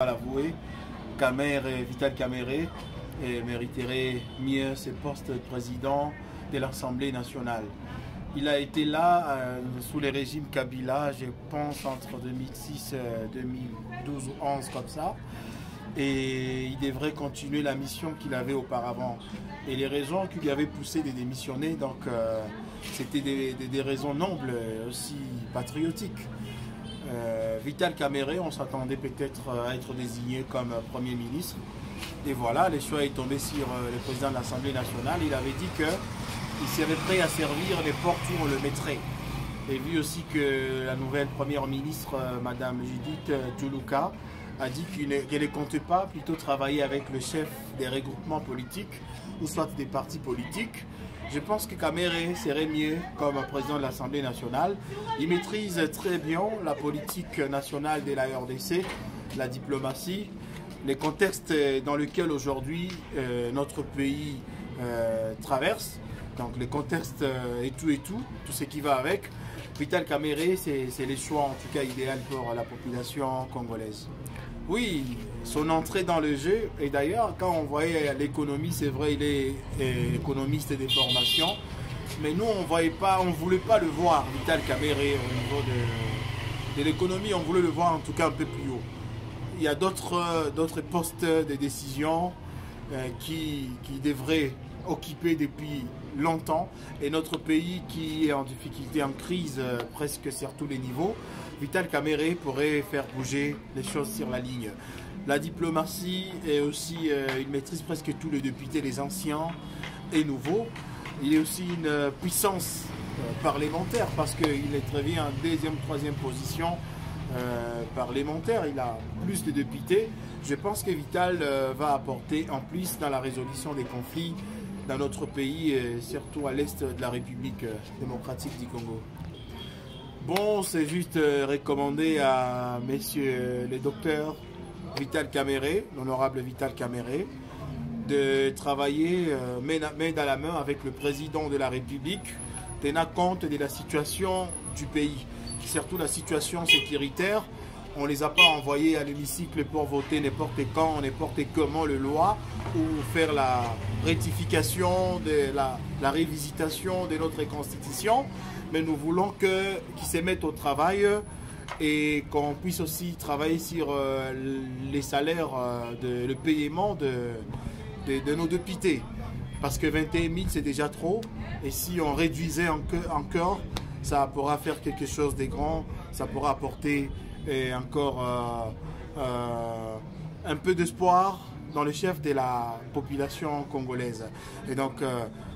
À l'avouer, Vital Kamerhe mériterait mieux ce poste de président de l'Assemblée nationale. Il a été là sous les régimes Kabila, je pense entre 2006, 2012 ou 2011 comme ça. Et il devrait continuer la mission qu'il avait auparavant. Et les raisons qui lui avaient poussé de démissionner, donc c'était des raisons nobles, aussi patriotiques. Vital Kamerhe, on s'attendait peut-être à être désigné comme Premier ministre. Et voilà, le choix est tombé sur le président de l'Assemblée nationale. Il avait dit qu'il serait prêt à servir les portes où on le mettrait. Et vu aussi que la nouvelle Première ministre, Madame Judith Tuluka, a dit qu'elle ne comptait pas plutôt travailler avec le chef des regroupements politiques ou soit des partis politiques. Je pense que Kamerhe serait mieux comme président de l'Assemblée nationale. Il maîtrise très bien la politique nationale de la RDC, la diplomatie, les contextes dans lesquels aujourd'hui notre pays traverse. Donc les contextes et tout ce qui va avec. Vital Kamerhe, c'est le choix en tout cas idéal pour la population congolaise. Oui, son entrée dans le jeu, et d'ailleurs quand on voyait l'économie, c'est vrai, il est économiste des formations, mais nous on ne voulait pas le voir, Vital Kamerhe, au niveau de l'économie, on voulait le voir en tout cas un peu plus haut. Il y a d'autres postes de décision qui devraient occuper depuis longtemps, et notre pays qui est en difficulté, en crise presque sur tous les niveaux, Vital Kamerhe pourrait faire bouger les choses sur la ligne. La diplomatie et aussi, il maîtrise presque tous les députés, les anciens et nouveaux. Il est aussi une puissance parlementaire parce qu'il est très bien en deuxième, troisième position parlementaire. Il a plus de députés. Je pense que Vital va apporter en plus dans la résolution des conflits dans notre pays, et surtout à l'est de la République démocratique du Congo. Bon, c'est juste recommandé à messieurs les docteurs Vital Kamerhe, l'honorable Vital Kamerhe, de travailler main dans la main avec le président de la République, tenant compte de la situation du pays, surtout la situation sécuritaire. On ne les a pas envoyés à l'hémicycle pour voter n'importe quand, n'importe comment le loi, ou faire la rectification, la révisitation de notre constitution. Mais nous voulons qu'ils se mettent au travail et qu'on puisse aussi travailler sur les salaires, le paiement de nos députés. Parce que 21 000 c'est déjà trop, et si on réduisait encore, ça pourra faire quelque chose de grand, ça pourra apporter encore un peu d'espoir dans le chef de la population congolaise. Et donc,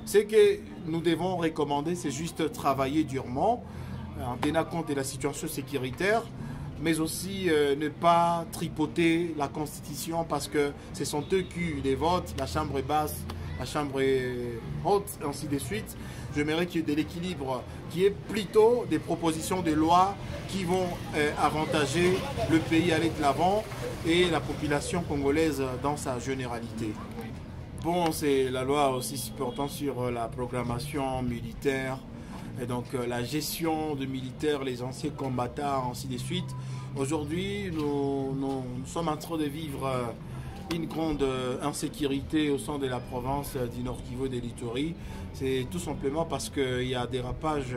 ce que nous devons recommander, c'est juste travailler durement, en tenant compte de la situation sécuritaire, mais aussi ne pas tripoter la Constitution parce que ce sont eux qui les votent, la Chambre basse, la Chambre haute, ainsi de suite. J'aimerais qu'il y ait de l'équilibre, qui est plutôt des propositions de loi qui vont avantager le pays à aller de l'avant et la population congolaise dans sa généralité. Bon, c'est la loi aussi portant sur la programmation militaire et donc la gestion de militaires, les anciens combattants, ainsi de suite. Aujourd'hui, nous sommes en train de vivre une grande insécurité au sein de la province du Nord Kivu de l'Ituri. C'est tout simplement parce qu'il y a des rapages,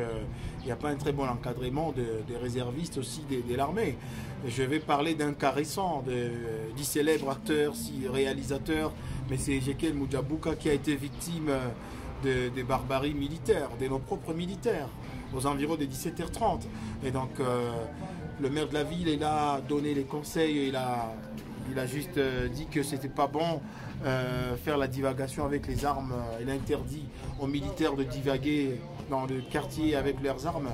il n'y a pas un très bon encadrement des réservistes aussi de l'armée. Je vais parler d'un cas récent du célèbre acteur, réalisateur, mais c'est Jekyll Mujabuka qui a été victime de barbarie militaire, de nos propres militaires, aux environs de 17h30. Et donc le maire de la ville, il a donné les conseils, il a juste dit que c'était pas bon faire la divagation avec les armes. Il a interdit aux militaires de divaguer dans le quartier avec leurs armes.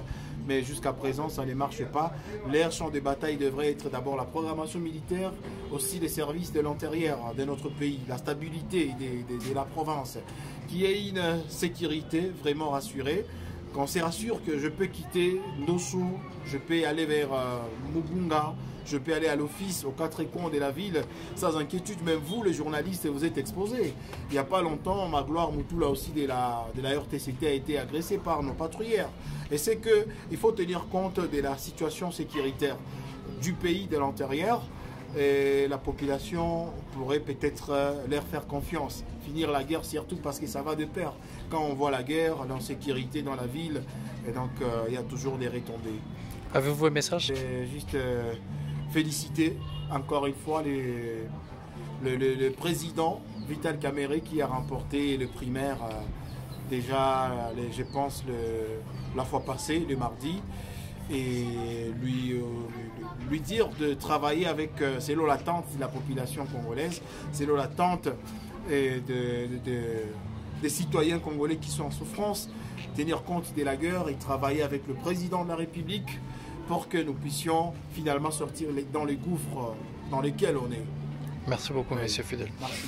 Mais jusqu'à présent, ça ne marche pas. Leur champ de bataille devrait être d'abord la programmation militaire, aussi les services de l'intérieur de notre pays, la stabilité de la province, qu'il y ait une sécurité vraiment rassurée. Qu'on se rassure que je peux quitter Ndossou, je peux aller vers Mugunga, je peux aller à l'office aux quatre coins de la ville sans inquiétude. Même vous, les journalistes, vous êtes exposés. Il n'y a pas longtemps, Magloire Moutoula aussi de la RTCT a été agressée par nos patrouilleurs. Et c'est qu'il faut tenir compte de la situation sécuritaire du pays de l'intérieur et la population pourrait peut-être leur faire confiance. Finir la guerre, surtout parce que ça va de pair. Quand on voit la guerre, l'insécurité dans la ville, et donc il y a toujours des retombées. Avez-vous un message? Juste féliciter encore une fois le président Vital Kamerhe qui a remporté le primaire déjà, je pense, la fois passée, le mardi. Et lui dire de travailler avec, selon l'attente de la population congolaise, selon l'attente des citoyens congolais qui sont en souffrance, tenir compte de la guerre et travailler avec le président de la République pour que nous puissions finalement sortir dans les gouffres dans lesquels on est. Merci beaucoup, Monsieur Fidel. Merci.